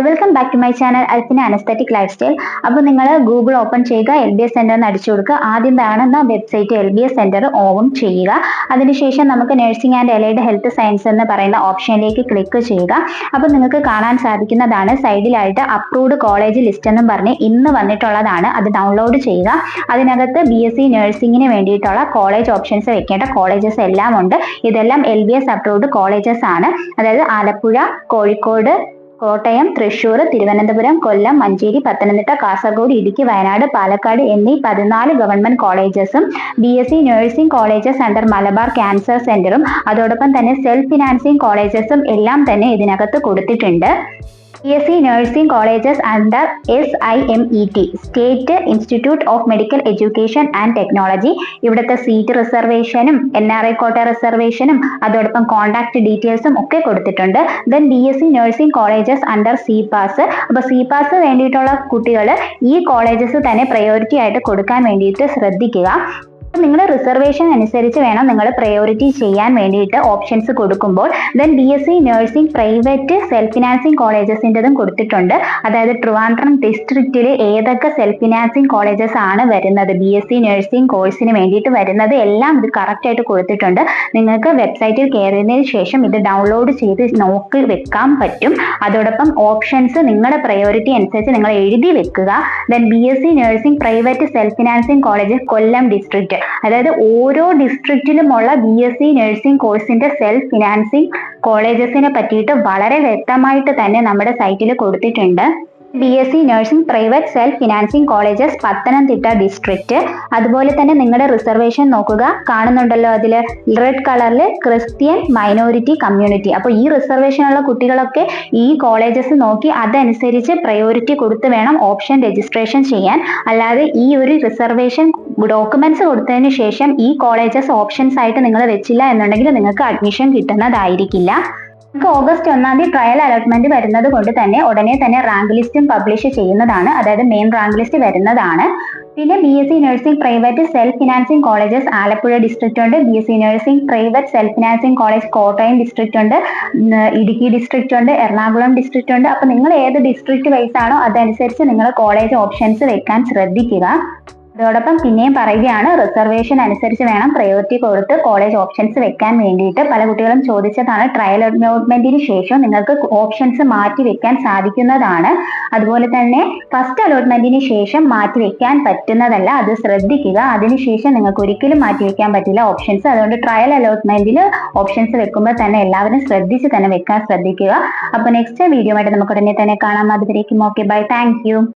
Welcome back to my channel Alfina an aesthetic lifestyle. അപ്പോൾ നിങ്ങൾ Google open ചെയ്യുക, LBS centre എന്ന് അടിച്ചു കൊടുക്കുക. ആദ്യം കാണുന്ന വെബ്സൈറ്റ് LBS സെന്റർ ഓൺ ചെയ്യുക. അതിനുശേഷം നമുക്ക് nursing and allied health science എന്ന് പറയുന്ന ഓപ്ഷനിലേക്ക് ക്ലിക്ക് ചെയ്യുക. അപ്പോൾ നിങ്ങൾക്ക് കാണാൻ സാധിക്കുന്നതാണ് സൈഡിലായിട്ട് അപ്രൂവ്ഡ് കോളേജ് ലിസ്റ്റ് എന്നും പറഞ്ഞ് ഇന്ന് വന്നിട്ടുള്ളതാണ്. അത് ഡൗൺലോഡ് ചെയ്യുക. അതിനകത്ത് BSc നഴ്സിംഗിന് വേണ്ടിയിട്ടുള്ള കോളേജ് ഓപ്ഷൻസ് വെക്കേണ്ട കോളേജസ് എല്ലാം ഉണ്ട്. ഇതെല്ലാം LBS അപ്രൂവ്ഡ് കോളേജസ് ആണ്. അതായത് ആലപ്പുഴ, കോഴിക്കോട്, കോട്ടയം, തൃശൂർ, തിരുവനന്തപുരം, കൊല്ലം, മഞ്ചേരി, പത്തനംതിട്ട, കാസർഗോഡ്, ഇടുക്കി, വയനാട്, പാലക്കാട് എന്നീ 14 ഗവൺമെന്റ് കോളേജസും BSc nursing colleges under Malabar cancer സെന്ററും അതോടൊപ്പം തന്നെ സെൽഫ് ഫിനാൻസിംഗ് കോളേജസും എല്ലാം തന്നെ ഇതിനകത്ത് കൊടുത്തിട്ടുണ്ട്. BSc nursing colleges under SIMET state institute of medical education and technology. ഇവിടുത്തെ സീറ്റ് റിസർവേഷനും NRI കോട്ട റിസർവേഷനും അതോടൊപ്പം കോൺടാക്ട് ഡീറ്റെയിൽസും ഒക്കെ കൊടുത്തിട്ടുണ്ട്. Then BSc nursing colleges under CPAS. അപ്പോൾ CPAS വേണ്ടിയിട്ടുള്ള കുട്ടികൾ ഈ കോളേജസ് തന്നെ പ്രയോറിറ്റി ആയിട്ട് കൊടുക്കാൻ വേണ്ടിയിട്ട് ശ്രദ്ധിക്കുക. നിങ്ങളുടെ റിസർവേഷൻ അനുസരിച്ച് വേണം നിങ്ങൾ പ്രയോറിറ്റി ചെയ്യാൻ വേണ്ടിയിട്ട് ഓപ്ഷൻസ് കൊടുക്കുമ്പോൾ. Then BSc nursing private self financing കോളേജസിൻ്റെതും കൊടുത്തിട്ടുണ്ട്. അതായത് ട്രിവാൻഡ്രം ഡിസ്ട്രിക്റ്റിൽ ഏതൊക്കെ സെൽഫ് ഫിനാൻസിംഗ് കോളേജസ് ആണ് വരുന്നത്, BSc നഴ്സിംഗ് കോഴ്സിന് വേണ്ടിയിട്ട് വരുന്നത് എല്ലാം ഇത് കറക്റ്റ് ആയിട്ട് കൊടുത്തിട്ടുണ്ട്. നിങ്ങൾക്ക് വെബ്സൈറ്റിൽ കയറിയതിനു ശേഷം ഇത് ഡൗൺലോഡ് ചെയ്ത് നോക്കി വെക്കാൻ പറ്റും. അതോടൊപ്പം ഓപ്ഷൻസ് നിങ്ങളുടെ പ്രയോറിറ്റി അനുസരിച്ച് നിങ്ങൾ എഴുതി വെക്കുക. Then BSc nursing private self financing college Kollam district. അതായത് ഓരോ ഡിസ്ട്രിക്റ്റിലുമുള്ള BSc നഴ്സിംഗ് കോഴ്സിന്റെ സെൽഫ് ഫിനാൻസിംഗ് കോളേജസിനെ പറ്റിയിട്ട് വളരെ വ്യക്തമായിട്ട് തന്നെ നമ്മുടെ സൈറ്റിൽ കൊടുത്തിട്ടുണ്ട്. BSc nursing private self financing colleges Pathanamthitta district. അതുപോലെ തന്നെ നിങ്ങളുടെ റിസർവേഷൻ നോക്കുക, കാണുന്നുണ്ടല്ലോ അതിൽ റെഡ് കളറിൽ ക്രിസ്ത്യൻ മൈനോറിറ്റി കമ്മ്യൂണിറ്റി. അപ്പോൾ ഈ റിസർവേഷനുള്ള കുട്ടികളൊക്കെ ഈ കോളേജസ് നോക്കി അതനുസരിച്ച് പ്രയോറിറ്റി കൊടുത്ത് വേണം ഓപ്ഷൻ രജിസ്ട്രേഷൻ ചെയ്യാൻ. അല്ലാതെ ഈ ഒരു റിസർവേഷൻ ഡോക്യുമെന്റ്സ് കൊടുത്തതിന് ശേഷം ഈ കോളേജസ് ഓപ്ഷൻസ് ആയിട്ട് നിങ്ങൾ വെച്ചില്ല എന്നുണ്ടെങ്കിൽ നിങ്ങൾക്ക് അഡ്മിഷൻ കിട്ടുന്നതായിരിക്കില്ല. നമുക്ക് ഓഗസ്റ്റ് 1-ാം തീയതി ട്രയൽ അലോട്ട്മെന്റ് വരുന്നത് കൊണ്ട് തന്നെ ഉടനെ തന്നെ റാങ്ക് ലിസ്റ്റും പബ്ലിഷ് ചെയ്യുന്നതാണ്. അതായത് മെയിൻ റാങ്ക് ലിസ്റ്റ് വരുന്നതാണ്. പിന്നെ BSc nursing private self financing colleges Alappuzha district ഉണ്ട്. BSc nursing private self financing college Kottayam district ഉണ്ട്, ഇടുക്കി ഡിസ്ട്രിക്റ്റ് ഉണ്ട്, എറണാകുളം ഡിസ്ട്രിക്റ്റ് ഉണ്ട്. അപ്പൊ നിങ്ങൾ ഏത് ഡിസ്ട്രിക്റ്റ് വൈസ് ആണോ അതനുസരിച്ച് നിങ്ങൾ കോളേജ് ഓപ്ഷൻസ് വെക്കാൻ ശ്രദ്ധിക്കുക. അതോടൊപ്പം പിന്നെയും പറയുകയാണ്, റിസർവേഷൻ അനുസരിച്ച് വേണം പ്രയോറിറ്റി കൊടുത്ത് കോളേജ് ഓപ്ഷൻസ് വെക്കാൻ വേണ്ടിയിട്ട്. പല കുട്ടികളും ചോദിച്ചതാണ്, ട്രയൽ അലോട്ട്മെന്റിന് ശേഷം നിങ്ങൾക്ക് ഓപ്ഷൻസ് മാറ്റി വെക്കാൻ സാധിക്കുന്നതാണ്. അതുപോലെ തന്നെ ഫസ്റ്റ് അലോട്ട്മെന്റിന് ശേഷം മാറ്റി വെക്കാൻ പറ്റുന്നതല്ല, അത് ശ്രദ്ധിക്കുക. അതിനുശേഷം നിങ്ങൾക്ക് ഒരിക്കലും മാറ്റി വെക്കാൻ പറ്റില്ല ഓപ്ഷൻസ്. അതുകൊണ്ട് ട്രയൽ അലോട്ട്മെന്റിൽ ഓപ്ഷൻസ് വെക്കുമ്പോൾ തന്നെ എല്ലാവരും ശ്രദ്ധിച്ച് തന്നെ വെക്കാൻ ശ്രദ്ധിക്കുക. അപ്പോൾ നെക്സ്റ്റ് വീഡിയോ ആയിട്ട് നമുക്ക് ഉടനെ തന്നെ കാണാം. അതുവരേക്കും ഓക്കെ, ബൈ, താങ്ക് യു.